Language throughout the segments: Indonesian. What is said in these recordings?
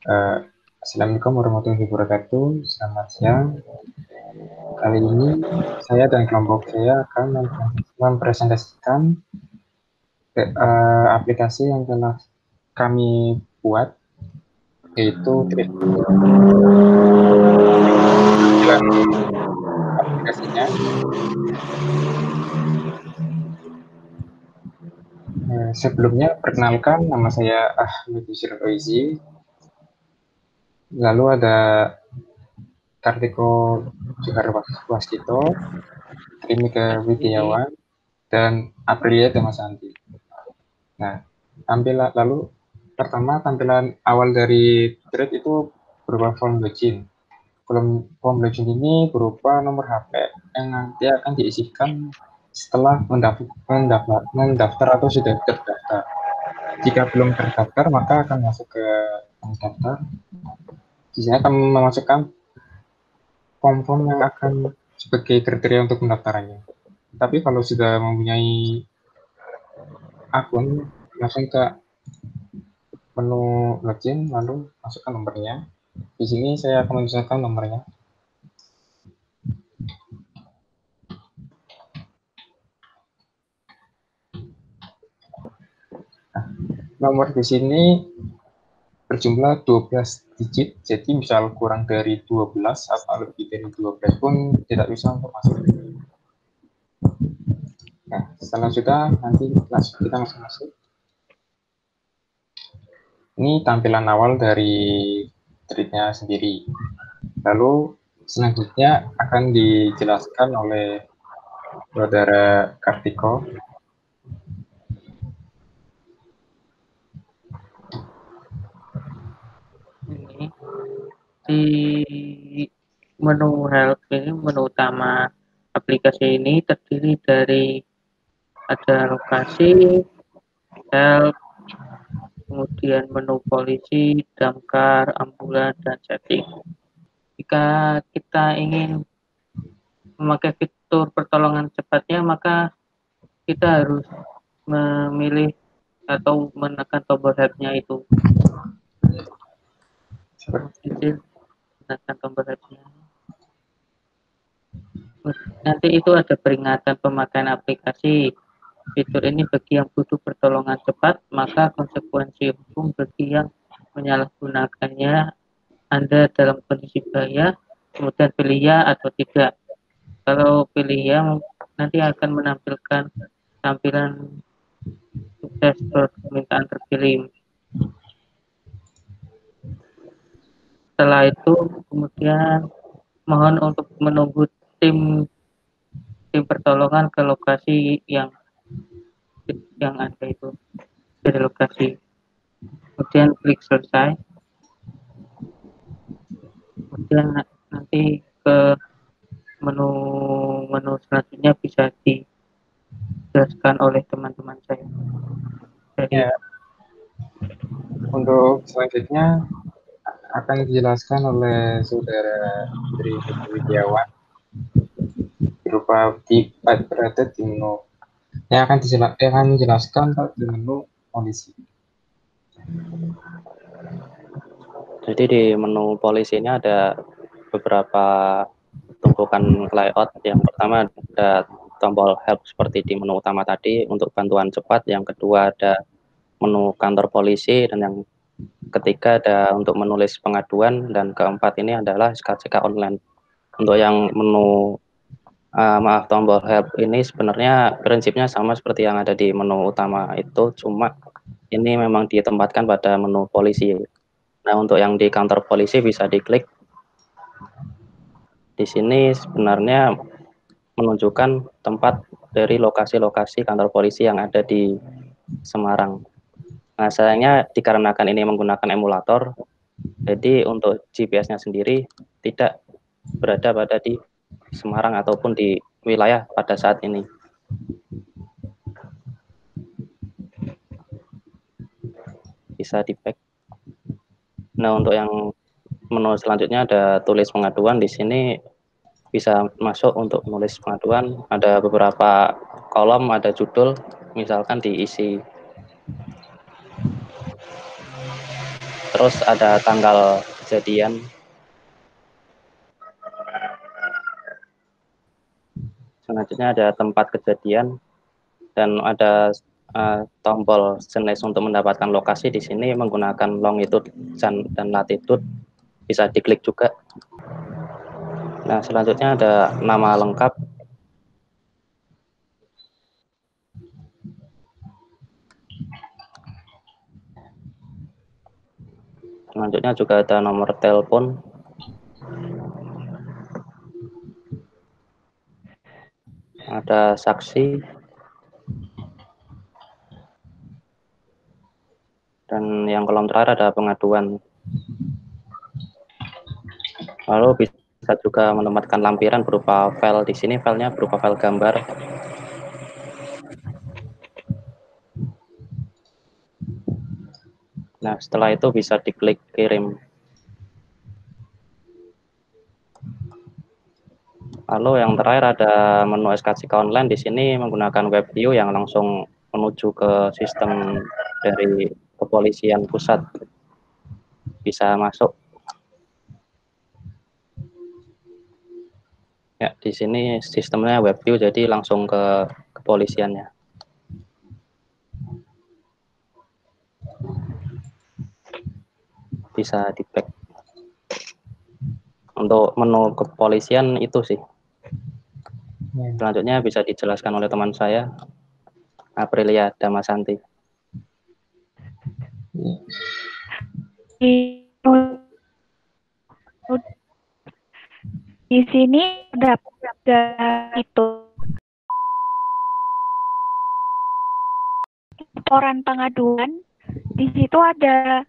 Eh, Assalamualaikum warahmatullahi wabarakatuh. Selamat siang. Kali ini saya dan kelompok saya akan mempresentasikan aplikasi yang telah kami buat, yaitu tampilan aplikasinya. Sebelumnya, perkenalkan, nama saya Ahmad Yusri Faizi. Lalu ada Kartiko Waskito, Trimika Widiawan, dan Aprilia Damasanti. Nah, lalu pertama tampilan awal dari thread itu berupa form login. Form login ini berupa nomor HP yang nanti akan diisikan setelah mendaftar atau sudah terdaftar. Jika belum terdaftar, maka akan masuk ke mendaftar. Di sini akan memasukkan form-form yang akan sebagai kriteria untuk pendaftarannya. Tapi kalau sudah mempunyai akun, langsung ke menu login, lalu masukkan nomornya. Di sini saya akan menyusulkan nomornya. Nah, nomor di sini berjumlah 12 digit, jadi misal kurang dari 12 atau lebih dari 12 pun tidak bisa untuk masuk. Nah, setelah sudah, nanti kita masuk. Ini tampilan awal dari thread-nya sendiri. Lalu selanjutnya akan dijelaskan oleh saudara Kartiko. Ini di menu help ini, menu utama aplikasi ini terdiri dari ada lokasi, help, kemudian menu polisi, damkar, ambulan, dan setting. Jika kita ingin memakai fitur pertolongan cepatnya, maka kita harus memilih atau menekan tombol help-nya itu. Menekan tombol help-nya. Nanti itu ada peringatan pemakaian aplikasi. Fitur ini bagi yang butuh pertolongan cepat, maka konsekuensi hukum bagi yang menyalahgunakannya. Anda dalam kondisi bahaya, kemudian pilih ya atau tidak. Kalau pilih ya, nanti akan menampilkan tampilan sukses permintaan terkirim. Setelah itu, kemudian mohon untuk menunggu tim pertolongan ke lokasi yang ada itu dari lokasi. Kemudian klik selesai. Kemudian nanti ke menu selanjutnya bisa dijelaskan oleh teman-teman saya. Jadi Ya, untuk selanjutnya akan dijelaskan oleh saudara Tri Widiawan berupa berada di menu yang akan menjelaskan di menu polisi. Jadi di menu polisi ini ada beberapa tumpukan layout. Yang pertama ada tombol help seperti di menu utama tadi untuk bantuan cepat. Yang kedua ada menu kantor polisi, dan yang ketiga ada untuk menulis pengaduan, dan keempat ini adalah SKCK online. Untuk yang menu tombol help ini sebenarnya prinsipnya sama seperti yang ada di menu utama itu, cuma ini memang ditempatkan pada menu polisi. Nah, untuk yang di kantor polisi bisa diklik. Di sini sebenarnya menunjukkan tempat dari lokasi-lokasi kantor polisi yang ada di Semarang. Nah, sayangnya dikarenakan ini menggunakan emulator, jadi untuk GPS-nya sendiri tidak berada pada di Semarang ataupun di wilayah pada saat ini. Bisa di-back. Nah, untuk yang menu selanjutnya ada tulis pengaduan. Di sini bisa masuk untuk menulis pengaduan. Ada beberapa kolom, ada judul, misalkan diisi terus ada tanggal kejadian. Selanjutnya ada tempat kejadian dan ada tombol jenis untuk mendapatkan lokasi. Di sini menggunakan longitude dan latitude, bisa diklik juga. Nah, selanjutnya ada nama lengkap. Selanjutnya juga ada nomor telepon. Ada saksi. Dan yang kolom terakhir ada pengaduan. Lalu bisa juga menempatkan lampiran berupa file. Di sini filenya berupa file gambar. Nah, setelah itu bisa diklik kirim. Lalu yang terakhir ada menu SKSK online. Di sini menggunakan web view yang langsung menuju ke sistem dari kepolisian pusat. Bisa masuk. Ya, di sini sistemnya web view, jadi langsung ke kepolisiannya. Bisa di back. Untuk menu kepolisian itu sih. Selanjutnya bisa dijelaskan oleh teman saya, Aprilia Damasanti. Di sini ada itu laporan pengaduan. Di situ ada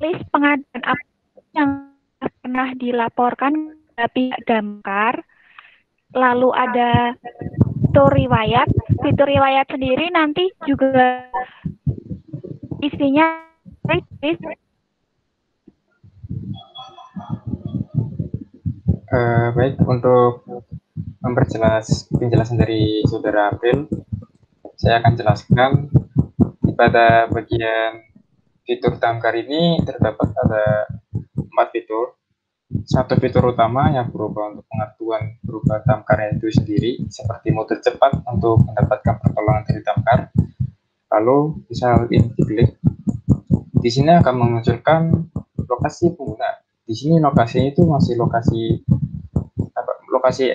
list pengaduan apa yang pernah dilaporkan ke pihak damkar. Lalu ada fitur riwayat. Fitur riwayat sendiri nanti juga isinya Baik, untuk memperjelas penjelasan dari Saudara April, saya akan jelaskan pada bagian fitur damkar ini terdapat ada 4 fitur. Satu fitur utama yang berupa untuk pengaduan berupa damkar itu sendiri, seperti mode cepat untuk mendapatkan pertolongan dari damkar. Lalu bisa diklik. Di sini akan memunculkan lokasi pengguna. Di sini lokasinya itu masih lokasi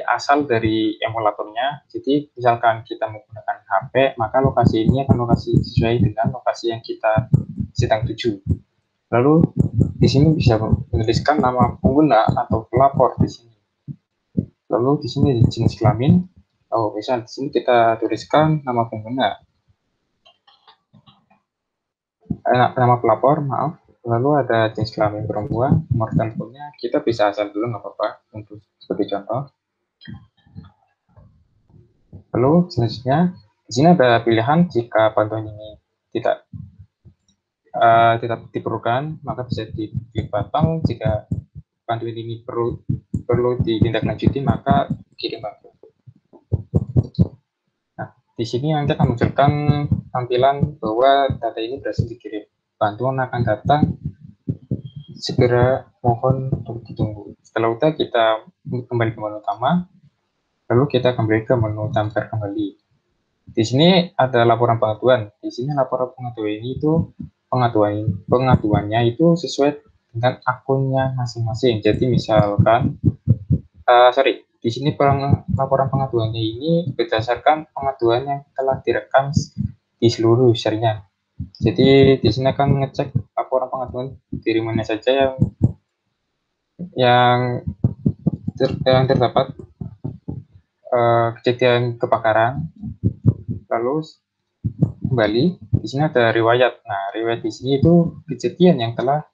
asal dari emulatornya. Jadi misalkan kita menggunakan HP, maka lokasi ini akan lokasi sesuai dengan lokasi yang kita sedang tuju. Lalu di sini bisa menuliskan nama pengguna atau pelapor di sini. Lalu di sini jenis kelamin. Oh, misal di sini kita tuliskan nama pengguna. Nama pelapor, maaf. Lalu ada jenis kelamin perempuan, nomor teleponnya kita bisa asal dulu, nggak apa-apa, untuk seperti contoh. Lalu selanjutnya di sini ada pilihan jika bantuan ini tidak diperlukan, maka bisa diklik batang. Jika bantuan ini perlu ditindaklanjuti, maka kirim bantuan. Nah, di sini nanti akan munculkan tampilan bahwa data ini berhasil dikirim. Bantuan akan datang, segera mohon untuk ditunggu. Setelah itu kita kembali ke menu utama, lalu kita kembali ke menu damkar kembali. Di sini ada laporan pengaduan. Di sini laporan pengaduan ini itu pengaduannya itu sesuai dengan akunnya masing-masing. Jadi misalkan, di sini laporan pengaduannya ini berdasarkan pengaduan yang telah direkam di seluruh usernya. Jadi di sini akan ngecek laporan pengaduan dari mana saja yang terdapat kejadian kebakaran. Lalu kembali di sini ada riwayat. Nah, riwayat di sini itu kejadian yang telah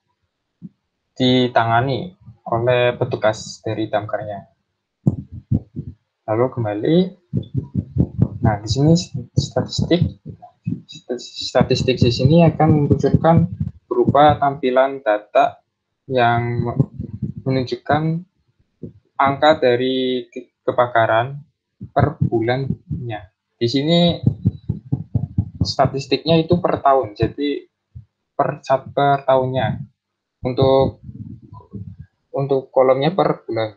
ditangani oleh petugas dari damkarnya. Lalu kembali. Nah, di sini statistik di sini akan memunculkan berupa tampilan data yang menunjukkan angka dari kebakaran per bulannya. Di sini statistiknya itu per tahun, jadi per tahunnya. untuk kolomnya per bulan.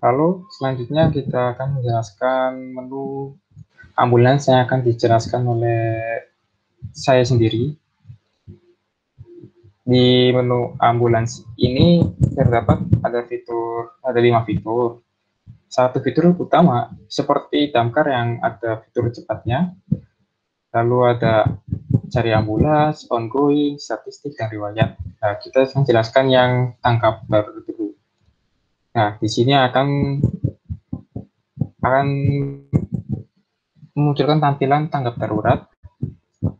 Lalu selanjutnya kita akan menjelaskan menu ambulans yang akan dijelaskan oleh saya sendiri. Di menu ambulans ini terdapat ada 5 fitur. Satu fitur utama seperti damkar yang ada fitur cepatnya. Lalu ada cari ambulans, ongoing, statistik, dan riwayat. Nah, kita menjelaskan yang tangkap darurat dulu. Nah, di sini akan memunculkan tampilan tanggap darurat.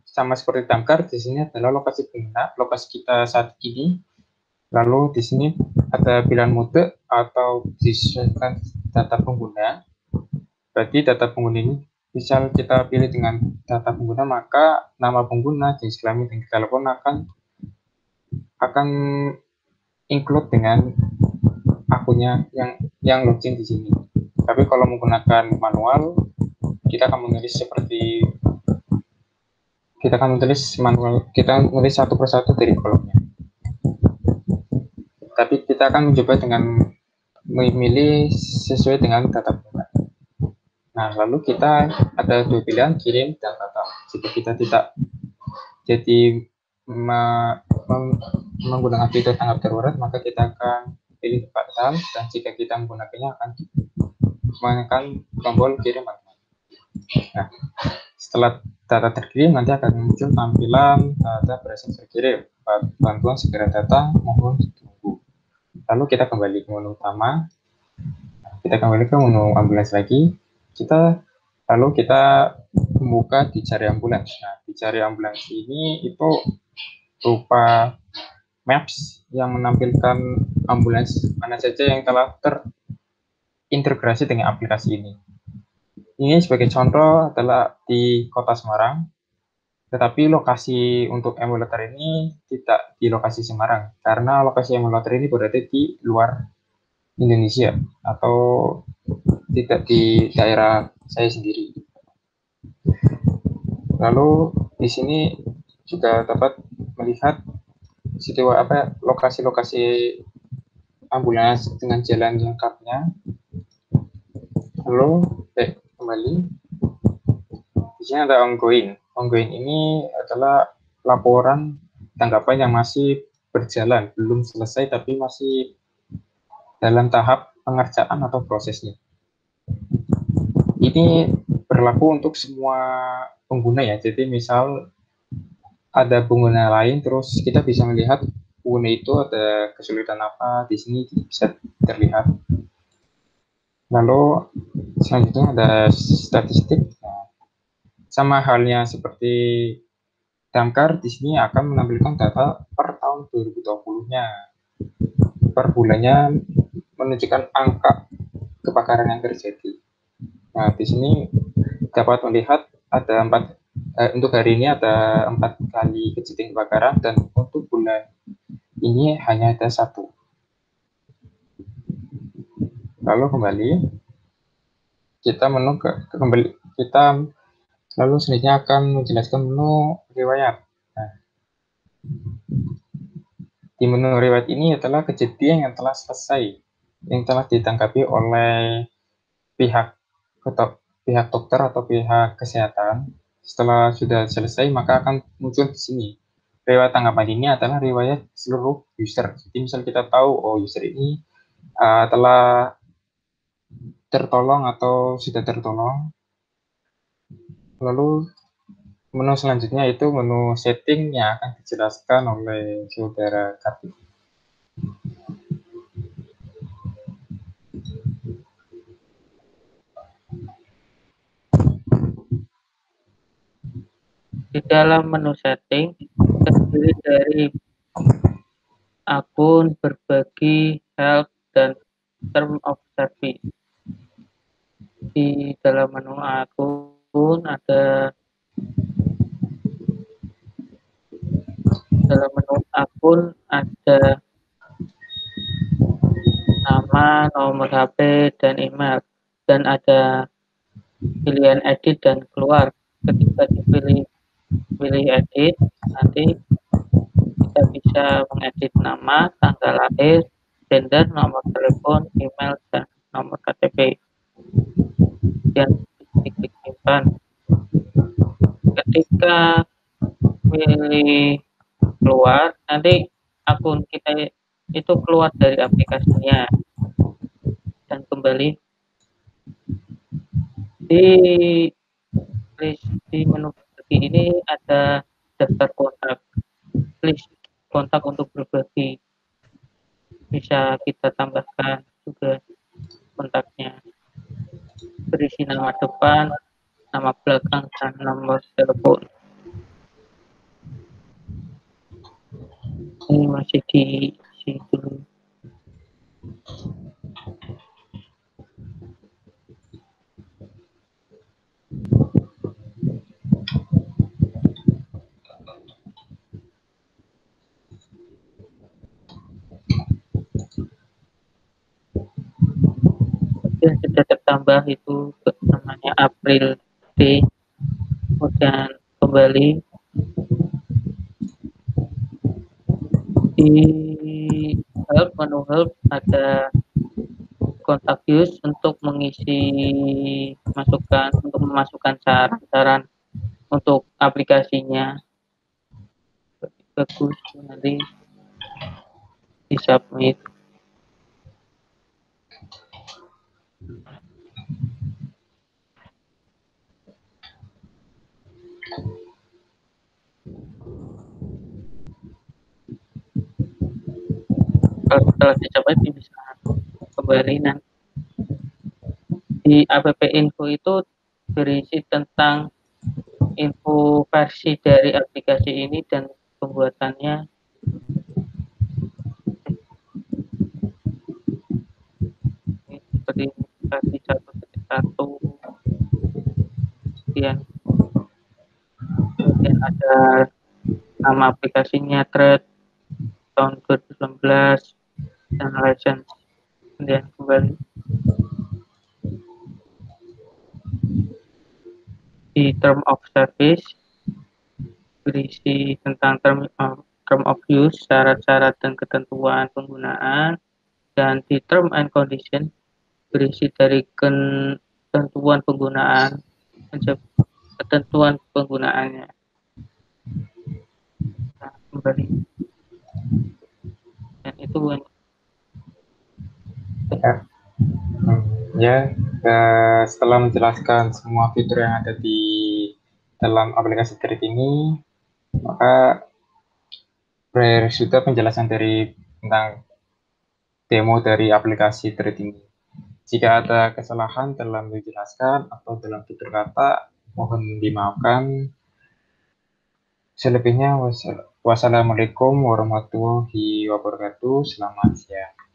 Sama seperti damkar, di sini adalah lokasi pengguna, lokasi kita saat ini. Lalu di sini ada pilihan mode atau disesuaikan data pengguna. Berarti data pengguna ini misal kita pilih dengan data pengguna, maka nama pengguna, jenis kelamin, dan telepon akan include dengan akunnya yang login di sini. Tapi kalau menggunakan manual, kita akan menulis satu persatu dari kolomnya. Tapi kita akan mencoba dengan memilih sesuai dengan data pengguna. Nah, lalu kita ada 2 pilihan, kirim dan batal. Jika kita tidak menggunakan fitur tanggap darurat, maka kita akan pilih batal, dan jika kita menggunakannya akan menekan tombol kirim batal. Nah, setelah data terkirim, nanti akan muncul tampilan data berhasil terkirim, bantuan segera datang, mohon tunggu. Lalu kita kembali ke menu utama, kita kembali ke menu ambulans lagi, lalu kita membuka di cari ambulans. Nah, di cari ambulans ini itu berupa maps yang menampilkan ambulans mana saja yang telah terintegrasi dengan aplikasi ini. Ini sebagai contoh adalah di Kota Semarang, tetapi lokasi untuk emulator ini tidak di lokasi Semarang, karena lokasi emulator ini berada di luar Indonesia atau tidak di daerah saya sendiri. Lalu di sini juga dapat melihat lokasi-lokasi ambulans dengan jalan lengkapnya. Lalu kembali. Di sini ada ongoing. Ongoing ini adalah laporan tanggapan yang masih berjalan, belum selesai tapi masih dalam tahap pengerjaan atau prosesnya. Ini berlaku untuk semua pengguna ya. Jadi misal ada pengguna lain, terus kita bisa melihat pengguna itu ada kesulitan apa, di sini bisa terlihat. Lalu selanjutnya ada statistik. Nah, sama halnya seperti damkar, di sini akan menampilkan data per tahun 2020-nya. Per bulannya menunjukkan angka kebakaran yang terjadi. Nah, di sini dapat melihat ada untuk hari ini ada 4 kali kejadian kebakaran, dan untuk bulan ini hanya ada 1. Lalu kembali lalu selanjutnya akan menjelaskan menu riwayat. Nah, di menu riwayat ini adalah kejadian yang telah selesai, yang telah ditanggapi oleh pihak dokter atau pihak kesehatan. Setelah sudah selesai, maka akan muncul di sini. Riwayat tanggapan ini adalah riwayat seluruh user. Jadi misal kita tahu, oh user ini telah tertolong atau sudah tertolong. Lalu menu selanjutnya itu menu setting yang akan dijelaskan oleh saudara Kartik. Di dalam menu setting terdiri dari akun, berbagi, help, dan term of service. Di dalam menu akun ada nama, nomor HP, dan email, dan ada pilihan edit dan keluar. Ketika dipilih pilih edit, nanti kita bisa mengedit nama, tanggal lahir, gender, nomor telepon, email, dan nomor KTP. Kemudian diklik simpan. Ketika pilih keluar, nanti akun kita itu keluar dari aplikasinya dan kembali di list di menu berbagi ini ada daftar kontak, list kontak untuk berbagi, bisa kita tambahkan juga kontaknya, berisi nama depan, nama belakang, dan nomor telepon. Ini masih di dulu. Yang sudah tertambah itu namanya April D. Kemudian kembali di menu help ada kontak use untuk mengisi masukan, untuk memasukkan saran-saran untuk aplikasinya. Bagus, nanti di submit. Kalau setelah di-submit bisa kembali. Nanti di app info itu berisi tentang info versi dari aplikasi ini dan pembuatannya. Ini seperti versi 1.1. Kemudian ada nama aplikasinya, thread tahun 2019, dan license. Kemudian kembali di term of service, berisi tentang term of use, syarat-syarat dan ketentuan penggunaan, dan di term and condition berisi dari ketentuan penggunaan, ketentuan penggunaannya. Nah, kembali, dan itu setelah menjelaskan semua fitur yang ada di dalam aplikasi Thread ini, maka berakhir sudah penjelasan dari tentang demo dari aplikasi Thread ini. Jika ada kesalahan dalam dijelaskan atau dalam tutur kata, mohon dimaafkan. Selebihnya, wassalamualaikum warahmatullahi wabarakatuh. Selamat siang.